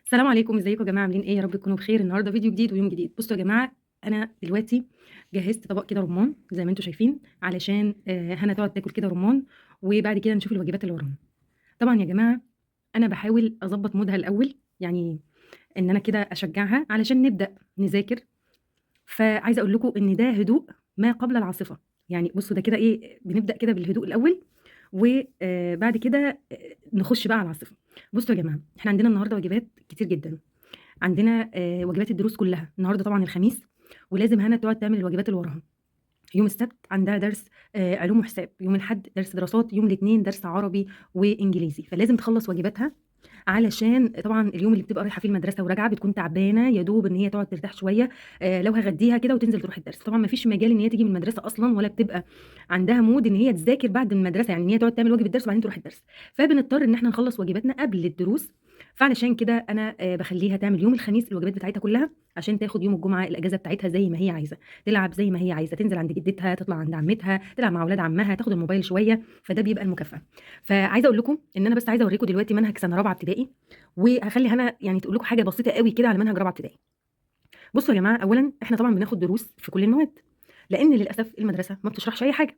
السلام عليكم، ازيكم يا جماعه؟ عاملين ايه؟ يا رب تكونوا بخير. النهارده فيديو جديد ويوم جديد. بصوا يا جماعه، انا دلوقتي جهزت طبق كده رمان زي ما انتم شايفين علشان هنا تقعد تاكل كده رمان، وبعد كده نشوف الوجبات اللي ورانا. طبعا يا جماعه انا بحاول اظبط مودها الاول، يعني ان انا كده اشجعها علشان نبدا نذاكر. فعايزه اقول لكم ان ده هدوء ما قبل العاصفه. يعني بصوا ده كده ايه، بنبدا كده بالهدوء الاول، وبعد كده نخش بقى على العاصفه. بصوا يا جماعه، احنا عندنا النهارده واجبات كتير جدا. عندنا واجبات الدروس كلها النهارده طبعا الخميس، ولازم هنا تقعد تعمل الواجبات اللي وراها. يوم السبت عندها درس علوم وحساب، يوم الاحد درس دراسات، يوم الاثنين درس عربي وانجليزي، فلازم تخلص واجباتها علشان طبعا اليوم اللي بتبقى رايحه فيه المدرسه وراجعه بتكون تعبانه يا دوب ان هي تقعد ترتاح شويه. لو هغديها كده وتنزل تروح الدرس، طبعا ما فيش مجال ان هي تيجي من المدرسه اصلا، ولا بتبقى عندها مود ان هي تذاكر بعد المدرسه، يعني ان هي تقعد تعمل واجب الدرس وبعدين تروح الدرس. فبنضطر ان احنا نخلص واجباتنا قبل الدروس. فعلشان كده انا بخليها تعمل يوم الخميس الواجبات بتاعتها كلها، عشان تاخد يوم الجمعه الاجازه بتاعتها زي ما هي عايزه، تلعب زي ما هي عايزه، تنزل عند جدتها، تطلع عند عمتها، تلعب مع اولاد عمها، تاخد الموبايل شويه، فده بيبقى المكافاه. فعايزه اقول لكم ان انا بس عايزه اوريكم دلوقتي منهج سنه رابعه ابتدائي، وهخلي هنا يعني تقول لكم حاجه بسيطه قوي كده على منهج رابعه ابتدائي. بصوا يا جماعه، اولا احنا طبعا بناخد دروس في كل المواد، لان للاسف المدرسه ما بتشرحش اي حاجه.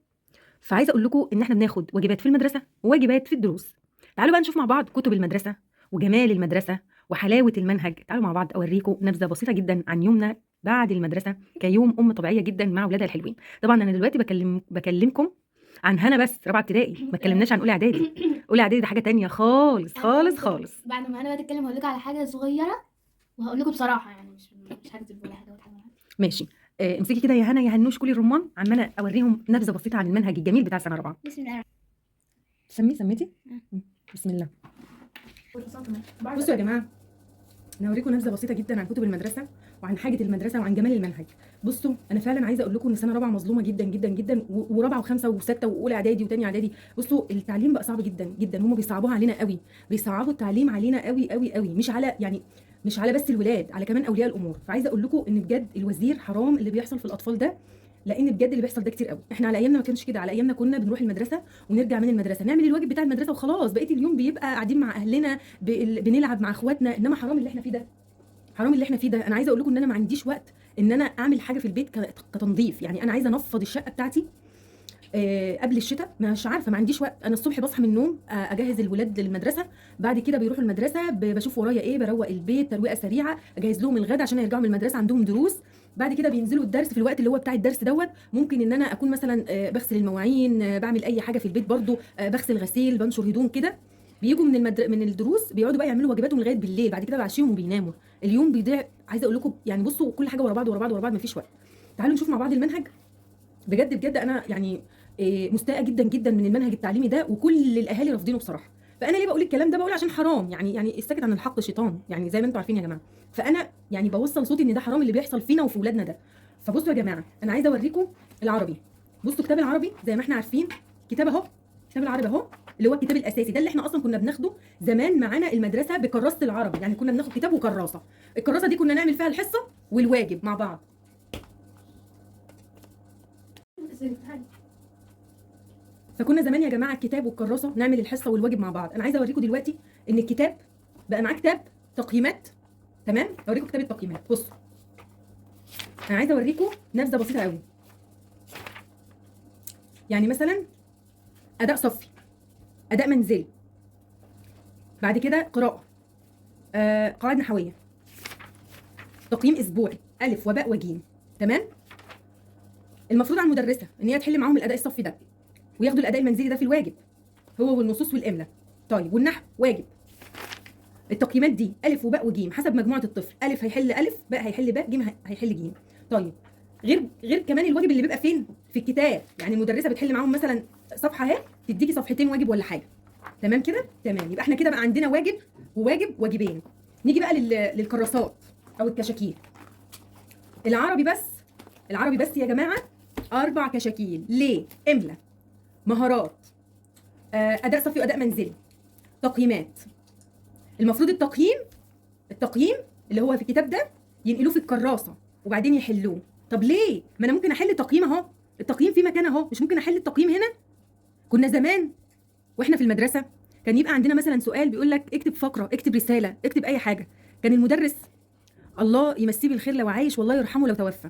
فعايزه اقول لكم ان احنا بناخد واجبات في المدرسه وواجبات في الدروس. تعالوا بقى نشوف مع بعض كتب المدرسه وجمال المدرسه وحلاوه المنهج. تعالوا مع بعض اوريكم نبذه بسيطه جدا عن يومنا بعد المدرسه كيوم طبيعيه جدا مع اولادها الحلوين. طبعا انا دلوقتي بكلمكم عن هنا بس رابعه ابتدائي، ما اتكلمناش عن اولى اعدادي. اولى اعدادي ده حاجه تانية خالص خالص خالص. بعد ما انا بقى اتكلم هقول لك على حاجه صغيره، وهقول لكم بصراحه يعني مش هكذب ولا حاجه ولا حاجه. ماشي. امسكي كده يا هنا يا هنوش كلي الرمان، عماله اوريهم نبذه بسيطه عن المنهج الجميل بتاع سنه رابعه. بسم الله سميتي. بسم الله. الرحمن بصوا يا جماعه، انا هوريكم نبذه بسيطه جدا عن كتب المدرسه وعن حاجه المدرسه وعن جمال المنهج. بصوا انا فعلا عايزه اقول لكم ان سنه رابعه مظلومه جدا جدا جدا، ورابعه وخمسه وسته واولى اعدادي وثانيه اعدادي. بصوا التعليم بقى صعب جدا جدا، هم بيصعبوها علينا قوي، بيصعبوا التعليم علينا قوي قوي قوي، مش على يعني مش على بس الولاد، على كمان اولياء الامور. فعايزه اقول لكم ان بجد الوزير حرام اللي بيحصل في الاطفال ده، لان بجد اللي بيحصل ده كتير قوي. احنا على ايامنا ما كانش كده، على ايامنا كنا بنروح المدرسه ونرجع من المدرسه نعمل الواجب بتاع المدرسه وخلاص، بقيه اليوم بيبقى قاعدين مع اهلنا، بنلعب مع اخواتنا. انما حرام اللي احنا فيه ده، حرام اللي احنا فيه ده. انا عايزه اقول لكم ان انا ما عنديش وقت ان انا اعمل حاجه في البيت كتنظيف. يعني انا عايزه انفض الشقه بتاعتي قبل الشتاء، مش عارفه، ما عنديش وقت. انا الصبح بصحى من النوم اجهز الولاد للمدرسه، بعد كده بيروحوا المدرسه بشوف ورايا ايه، بروق البيت ترويقه سريعه، اجهز لهم الغدا عشان يرجعوا من المدرسه عندهم دروس. بعد كده بينزلوا الدرس في الوقت اللي هو بتاع الدرس دوت. ممكن ان انا اكون مثلا بغسل المواعين، بعمل اي حاجه في البيت برضو، بغسل غسيل، بنشر هدوم كده. بيجوا من الدروس بيقعدوا بقى يعملوا واجباتهم لغايه بالليل، بعد كده بعشيهم وبيناموا. اليوم بيضيع. عايزه اقول لكم يعني بصوا كل حاجه ورا بعض ورا بعض ورا بعض، مفيش وقت. تعالوا نشوف مع بعض المنهج. بجد بجد انا يعني مستاءه جدا جدا من المنهج التعليمي ده، وكل الاهالي رافضينه بصراحه. فانا ليه بقول الكلام ده؟ بقول عشان حرام، يعني الساكت عن الحق شيطان، يعني زي ما انتم عارفين يا جماعه. فانا يعني بوصل صوتي ان ده حرام اللي بيحصل فينا وفي ولادنا ده. فبصوا يا جماعه، انا عايزه اوريكم العربي. بصوا كتاب العربي زي ما احنا عارفين، كتاب اهو، كتاب العربي اهو، اللي هو الكتاب الاساسي ده اللي احنا اصلا كنا بناخده زمان معانا المدرسه بكراسه العربي. يعني كنا بناخد كتاب وكراسه، الكراسه دي كنا نعمل فيها الحصه والواجب مع بعض. فكنا زمان يا جماعه الكتاب والكراسه نعمل الحصه والواجب مع بعض. انا عايزه اوريكم دلوقتي ان الكتاب بقى معاه كتاب تقييمات. تمام، اوريكم كتاب التقييمات. بصوا انا عايزه اوريكم نبذه بسيطه قوي. يعني مثلا اداء صفي، اداء منزلي، بعد كده قراءه، قواعد نحويه، تقييم اسبوعي، الف وباء وجيم. تمام. المفروض على المدرسه ان هي تحل معاهم الاداء الصفي ده، وياخدوا الاداء المنزلي ده في الواجب، هو والنصوص والاملاء. طيب والنحو واجب. التقييمات دي الف وباء وجيم حسب مجموعه الطفل، الف هيحل الف، باء هيحل باء، جيم هيحل جيم. طيب غير كمان الواجب اللي بيبقى فين في الكتاب. يعني المدرسه بتحل معاهم مثلا صفحه اهي، تديكي صفحتين واجب ولا حاجه. تمام كده، تمام. يبقى احنا كده بقى عندنا واجب وواجب واجبين. نيجي بقى للكراسات او الكشاكيل. العربي بس، العربي بس يا جماعه 4 كشاكيل. ليه؟ املا، مهارات، اداء صفي واداء منزلي، تقييمات. المفروض التقييم اللي هو في الكتاب ده ينقلوه في الكراسه وبعدين يحلوه. طب ليه؟ ما انا ممكن احل تقييم اهو، التقييم في مكان اهو، مش ممكن احل التقييم هنا؟ كنا زمان واحنا في المدرسه كان يبقى عندنا مثلا سؤال بيقول لك اكتب فقره، اكتب رساله، اكتب اي حاجه. كان المدرس الله يمسيه بالخير لو عايش والله يرحمه لو توفى،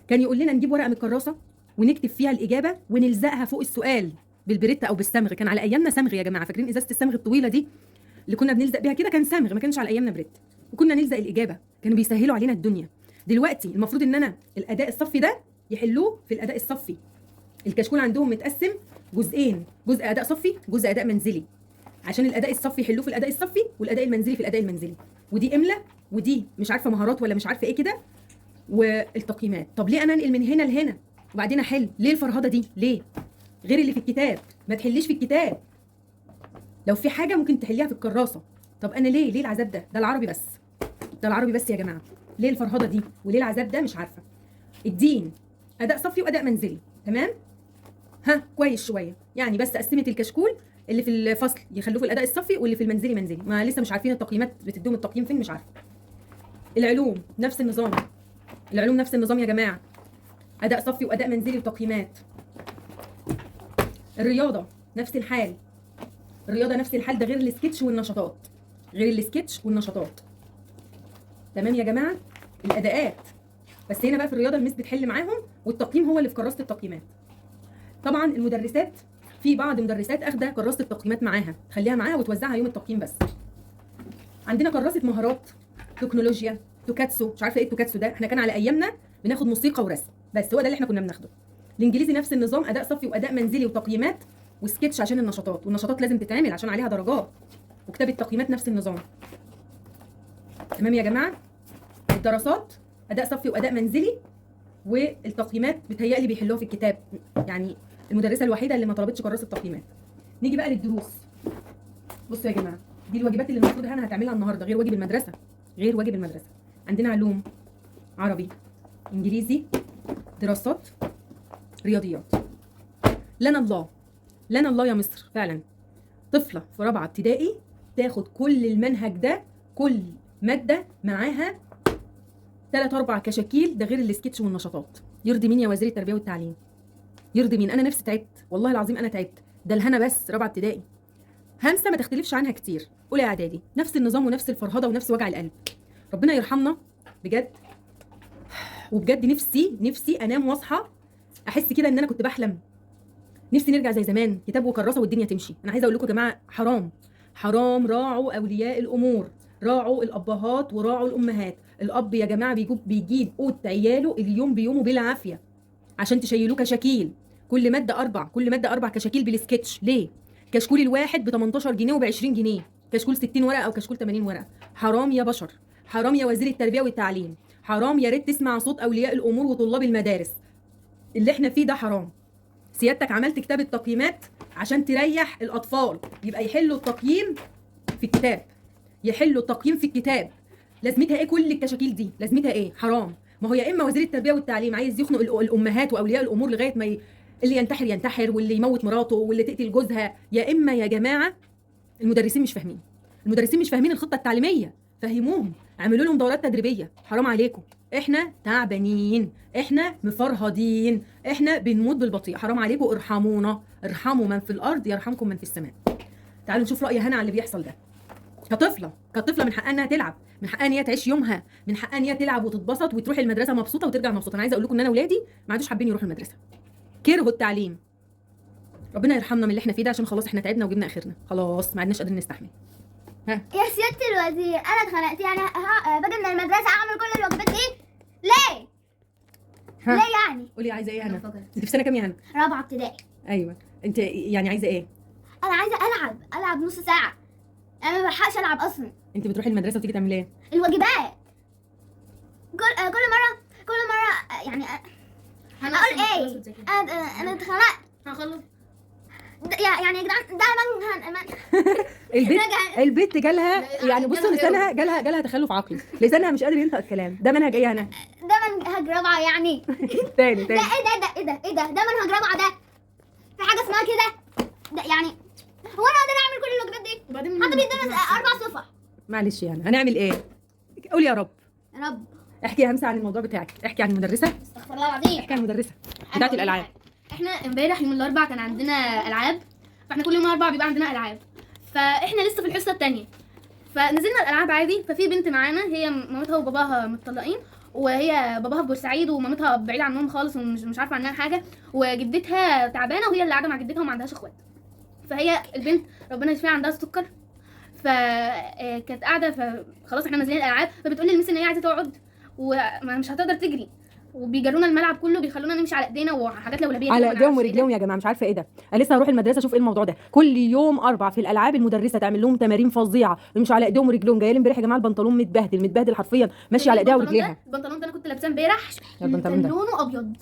كان يقول لنا نجيب ورقه من الكراسه ونكتب فيها الاجابه ونلزقها فوق السؤال بالبريتا او بالصمغ. كان على ايامنا صمغ يا جماعه، فاكرين ازازه الصمغ الطويله دي اللي كنا بنلزق بيها كده؟ كان صمغ، ما كانش على ايامنا بريت، وكنا نلزق الاجابه. كانوا بيسهلوا علينا الدنيا. دلوقتي المفروض ان انا الاداء الصفي ده يحلوه في الاداء الصفي. الكشكول عندهم متقسم جزئين، جزء اداء صفي جزء اداء منزلي، عشان الاداء الصفي يحلوه في الاداء الصفي والاداء المنزلي في الاداء المنزلي. ودي املا ودي مش عارفه مهارات ولا مش عارفه ايه كده، والتقييمات. طب ليه انا انقل من هنا لهنا وبعدين احل؟ ليه الفرهده دي؟ ليه؟ غير اللي في الكتاب، ما تحليش في الكتاب. لو في حاجه ممكن تحليها في الكراسه. طب انا ليه العذاب ده؟ ده العربي بس، ده العربي بس يا جماعه. ليه الفرهده دي وليه العذاب ده؟ مش عارفه. الدين اداء صفي واداء منزلي، تمام؟ ها كويس شويه يعني، بس قسمت الكشكول اللي في الفصل يخلوه في الاداء الصفي واللي في المنزلي منزلي. ما لسه مش عارفين التقييمات بتديهم التقييم فين، مش عارفه. العلوم نفس النظام، العلوم نفس النظام يا جماعه، اداء صفي واداء منزلي وتقييمات. الرياضه نفس الحال، الرياضه نفس الحال، ده غير السكتش والنشاطات، غير السكتش والنشاطات. تمام يا جماعه؟ الاداءات بس هنا بقى في الرياضه المس بتحل معاهم، والتقييم هو اللي في كراسه التقييمات. طبعا المدرسات في بعض مدرسات اخده كراسه التقييمات معاها، تخليها معاها وتوزعها يوم التقييم بس. عندنا كراسه مهارات، تكنولوجيا، توكاتسو، مش عارفه ايه التوكاتسو ده، احنا كان على ايامنا بناخد موسيقى ورسم بس، هو ده اللي احنا كنا بناخده. الانجليزي نفس النظام، اداء صفي واداء منزلي وتقييمات وسكتش عشان النشاطات، والنشاطات لازم تتعمل عشان عليها درجات، وكتاب التقييمات نفس النظام. تمام يا جماعه؟ الدراسات اداء صفي واداء منزلي، والتقييمات بتهيألي بيحلوها في الكتاب، يعني المدرسه الوحيده اللي ما طلبتش كراسه تقييمات. نيجي بقى للدروس. بصوا يا جماعه، دي الواجبات اللي المفروض هنا هتعملها النهارده غير واجب المدرسه، غير واجب المدرسه. عندنا علوم، عربي، انجليزي، دراسات، رياضيات. لنا الله، لنا الله يا مصر فعلا. طفله في رابعه ابتدائي تاخد كل المنهج ده، كل ماده معاها 3-4 كشاكيل، ده غير السكتش والنشاطات. يرضي مين يا وزير التربيه والتعليم؟ يرضي مين؟ انا نفسي تعبت والله العظيم، انا تعبت. ده الهنا بس رابعه ابتدائي. همسه ما تختلفش عنها كتير، اولى اعدادي نفس النظام ونفس الفرهده ونفس وجع القلب. ربنا يرحمنا بجد. وبجد نفسي انام واصحى احس كده ان انا كنت بحلم. نفسي نرجع زي زمان، كتاب وكراسه والدنيا تمشي. انا عايزه اقول لكم يا جماعه، حرام حرام، راعوا اولياء الامور، راعوا الابهات وراعوا الامهات. الاب يا جماعه بيجيب قوت عياله اليوم بيومه بالعافيه عشان تشيلوه كشاكيل، كل ماده 4 كشاكيل بالسكتش. ليه؟ كشكول الواحد ب 18 جنيه وب 20 جنيه، كشكول 60 ورقه او كشكول 80 ورقه. حرام يا بشر، حرام يا وزير التربيه والتعليم، حرام. يا ريت تسمع صوت اولياء الامور وطلاب المدارس. اللي احنا فيه ده حرام. سيادتك عملت كتاب التقييمات عشان تريح الاطفال، يبقى يحلوا التقييم في الكتاب، يحلوا التقييم في الكتاب. لازمتها ايه كل الكشاكيل دي؟ لازمتها ايه؟ حرام. ما هو يا اما وزير التربيه والتعليم عايز يخنق الامهات واولياء الامور لغايه ما اللي ينتحر ينتحر واللي يموت مراته واللي تقتل جوزها، يا اما يا جماعه المدرسين مش فاهمين، المدرسين مش فاهمين الخطه التعليميه. فهموهم، اعملوا لهم دورات تدريبيه. حرام عليكم، احنا تعبانين، احنا مفرهدين، احنا بنموت بالبطيء. حرام عليكم، ارحمونا، ارحموا من في الارض يرحمكم من في السماء. تعالوا نشوف راي هنا على اللي بيحصل ده. كطفله من حقها انها تلعب، من حقها ان هي تعيش يومها، من حقها ان هي تلعب وتتبسط وتروح المدرسه مبسوطه وترجع مبسوطه. انا عايزه اقول لكم ان انا اولادي ما عادوش حابين يروحوا المدرسه، كرهوا التعليم. ربنا يرحمنا من اللي احنا فيه ده، عشان خلاص احنا تعبنا وجبنا اخرنا، خلاص ما عدناش قادرين نستحمل. يا سيادة الوزير، أنا اتخنقت يعني باجي من المدرسة أعمل كل الواجبات دي ليه؟ ليه يعني؟ قولي عايزه ايه يا هنا؟ انت في سنه كام يا هنا؟ رابعة ابتدائي. ايوه، انت يعني عايزه ايه؟ أنا عايزة ألعب نص ساعة، أنا ما بلحقش ألعب أصلا. انت بتروحي المدرسه وتيجي تعملي ايه؟ الواجبات كل مرة يعني أقول إيه؟ أنا اتخنقت. هخلص يعني يا جدعان ده البت جالها يعني، بصوا لسانها جالها تخلف عقلي، لسانها مش قادر ينطق الكلام. ده منهج ايه يا هنا؟ ده منهج رابعة يعني. تاني ده منهج رابعة ده، في حاجة اسمها كده ده يعني. هو انا اقدر اعمل كل الواجبات دي؟ وبعدين حتى بيدرس 4 صفح. معلش يعني هنعمل ايه؟ قولي يا رب. يا رب. احكي يا همسه عن الموضوع بتاعك، احكي عن المدرسه. استغفر الله العظيم. احكي عن المدرسه بتاعت الالعاب. احنا امبارح يوم الاربعاء كان عندنا العاب، فاحنا كل يوم الاربعاء بيبقى عندنا العاب، فاحنا لسه في الحصه الثانيه، فنزلنا الالعاب عادي. ففي بنت معانا هي مامتها وباباها متطلقين، وهي باباها في بورسعيد ومامتها بعيده عنهم خالص ومش عارفه عنها حاجه، وجدتها تعبانه وهي اللي قاعده مع جدتها وما عندهاش اخوات. فهي البنت ربنا يشفيها عندها السكر، فكانت قاعده. فخلاص احنا نازلين الالعاب، فبتقول لي المس ان هي عايزه تقعد ومش هتقدر تجري، وبيجرونا الملعب كله، بيخلونا نمشي على ايدينا وحاجات لولبيه على ايديهم ورجليهم يا جماعه، مش عارفه ايه ده. انا لسه هروح المدرسه اشوف ايه الموضوع ده. كل يوم 4 في الالعاب المدرسه تعمل لهم تمارين فظيعه، يمشوا على ايديهم ورجليهم. جايه لي امبارح يا جماعه البنطلون متبهدل حرفيا، ماشي على ايديها ورجليها. البنطلون ده انا كنت لابساه امبارح، البنطلون ده لونه ابيض.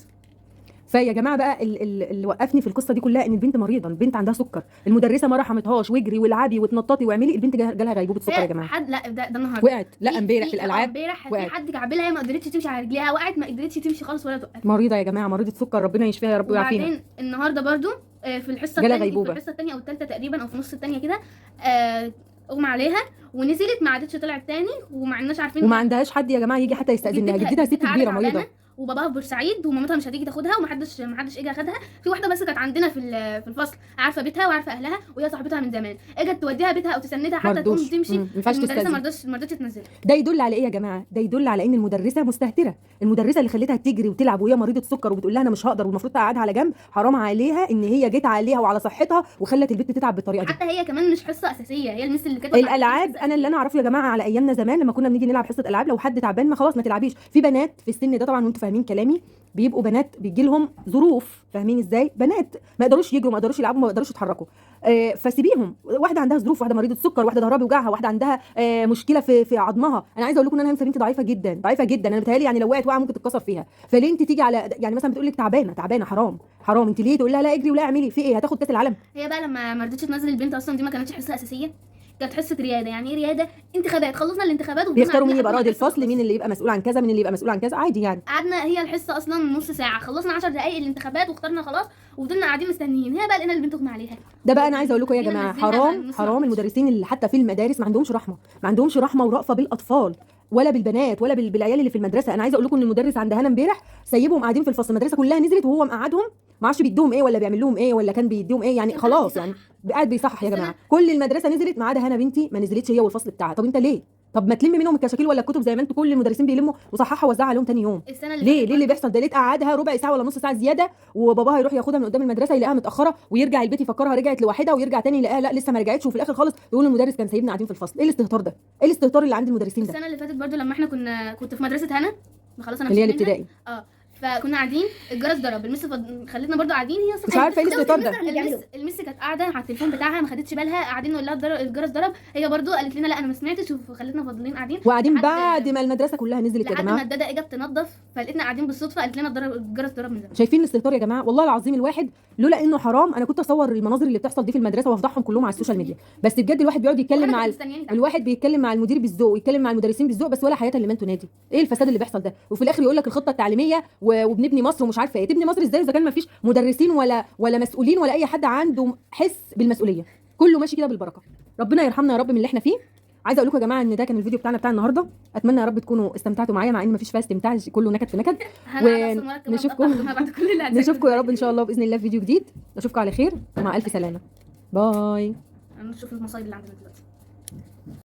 فيا جماعه بقى اللي وقفني في القصه دي كلها ان البنت مريضه، البنت عندها سكر، المدرسه ما رحمتهاش، واجري والعبي وتنططي واعملي. البنت جالها غيبوبه سكر يا جماعه. حد لا ده النهارده وقعت، لا امبارح في الالعاب امبارح وقعت. في حد كعبلها، هي ما قدرتش تمشي على رجليها، وقعت ما قدرتش تمشي خالص ولا تقف. مريضه يا جماعه، مريضه سكر، ربنا يشفيها يا رب ويعافينا. وبعدين النهارده برضو في الحصه جالها الثانيه، غيبوبة. في الحصه الثانيه او الثالثه تقريبا او في نص الثانيه كده، اغمى عليها ونزلت، ما عادتش طلعت تاني، وما عدناش عارفين. وما عندهاش حد يا جماعه يجي حتى يستاذنها. جدتها ست كبيره مريضه، وباباها في بورسعيد ومامتها مش هتيجي تاخدها، ومحدش اجى اخدها. في واحده بس كانت عندنا في الفصل عارفه بيتها وعارفه اهلها، وهي صاحبتها من زمان، اجت توديها بيتها او تسندها حتى تقوم تمشي. ما ينفعش المدرسه تستاذن. ما رضتش تنزلها. ده يدل على ايه يا جماعه؟ ده يدل على ان المدرسه مستهتره. المدرسه اللي خلتها تجري وتلعب وهي مريضه سكر وبتقول لها انا مش هقدر والمفروض تقعدها على جنب، حرام عليها ان هي جت عليها وعلى صحتها وخلت البنت تتعب بالطريقه دي. حتى هي كمان مش حصه اساسيه، هي المس اللي كانت الالعاب. انا اللي اعرفه يا جماعه على ايامنا زمان لما كنا بنيجي نلعب حصه العاب، لو حد تعبان ما خلاص ما تلعبيش. في بنات في السن ده طبعا وانتم فاهمين كلامي، بيبقوا بنات بيجي لهم ظروف، فاهمين ازاي؟ بنات ما يقدروش يجروا، ما يقدروش يلعبوا، ما يقدروش يتحركوا. فسيبيهم. واحده عندها ظروف، واحده مريضه سكر، واحده ظهرها بيوجعها، واحده عندها مشكله في عظمها. انا عايزه اقول لكم ان انا بنتي ضعيفه جدا، ضعيفه جدا. انا بتهيالي يعني لو وقعت وقعه ممكن تتكسر فيها. فليه انت تيجي على يعني مثلا بتقول لك تعبانه؟ حرام انت ليه تقول لها لا اجري ولا اعملي في ايه؟ هتاخد كاس العالم. هي بقى لما ما رضتش تنزل البنت اصلا، دي ما كانتش حصه اساسيه، كانت حصه رياده. يعني ايه رياده؟ انتخابات. خلصنا الانتخابات بيختاروا مين يبقى رائد الفصل، مين اللي يبقى مسؤول عن كذا، مين اللي يبقى مسؤول عن كذا، عادي يعني. قعدنا هي الحصه اصلا نص ساعه، خلصنا 10 دقائق الانتخابات واخترنا خلاص، وفضلنا قاعدين مستنيين. هي بقى لقينا البنت اغمى عليها. ده بقى انا عايزه اقول لكم يا جماعه، حرام المدرسين اللي حتى في المدارس ما عندهمش رحمه ورأفه بالاطفال ولا بالبنات ولا بالعيال اللي في المدرسه. انا عايزه اقول لكم ان المدرس عند هنا امبارح سايبهم قاعدين في الفصل، المدرسه كلها نزلت وهو مقعدهم، ما اعرفش بيديهم ايه ولا بيعمل لهم ايه ولا كان بيديهم ايه يعني، خلاص يعني قاعد بيصحح يا جماعه. كل المدرسه نزلت ما عدا هنا بنتي ما نزلتش هي والفصل بتاعها. طب انت ليه؟ طب ما تلم منهم الكشاكيل ولا الكتب زي ما انتوا كل المدرسين بيلموا وصححها ووزعها عليهم تاني يوم. ليه اللي بيحصل ده؟ ليه تقعدها ربع ساعه ولا نص ساعه زياده وباباها يروح ياخدها من قدام المدرسه يلاقيها متاخره ويرجع البيت يفكرها رجعت لوحدها ويرجع تاني يلاقيها لا لسه ما رجعتش، وفي الاخر خالص يقول المدرس كان سايبنا قاعدين في الفصل. ايه الاستهتار ده؟ ايه الاستهتار اللي عند المدرسين ده؟ السنه اللي فاتت برضو لما احنا كنت في مدرسه هنا، خلاص انا اللي هي الابتدائي، فكنا قاعدين الجرس ضرب، المس خلتنا برضو قاعدين. هي مش عارفه ايه الاستهتار ده. المس كانت قاعده على التليفون بتاعها ما خدتش بالها، قاعدين نقول لها الجرس ضرب، هي برضو قالت لنا لا انا ما سمعتش، وخلتنا فاضلين قاعدين بعد ما المدرسه كلها نزلت يا جماعه. لحد ما الداده اجت تنظف، فلقيتنا قاعدين بالصدفه قالت لنا الجرس ضرب من زمان. شايفين الاستهتار يا جماعه؟ والله العظيم الواحد لولا انه حرام انا كنت اصور المناظر اللي بتحصل دي في المدرسه وافضحهم كلهم على السوشيال ميديا. بس بجد الواحد بيقعد يتكلم مع الواحد بيتكلم مع المدير بالذوق ويتكلم مع المدرسين بالذوق، بس ولا حياه لمن تنادي. ايه الفساد اللي بيحصل ده؟ وفي الاخر يقول لك الخطه التعليميه وبنبني مصر ومش عارفه ايه. تبني مصر ازاي اذا كان ما فيش مدرسين ولا مسؤولين ولا اي حد عنده حس بالمسؤوليه؟ كله ماشي كده بالبركه. ربنا يرحمنا يا رب من اللي احنا فيه. عايزه اقول لكم يا جماعه ان ده كان الفيديو بتاعنا بتاع النهارده. اتمنى يا رب تكونوا استمتعتوا معايا، مع ان مفيش فيها استمتاع، كله نكد في نكد. نشوفكم يا رب ان شاء الله باذن الله في فيديو جديد. اشوفكم على خير ومع الف سلامه. باي. نشوف المصايب اللي عندنا دلوقتي.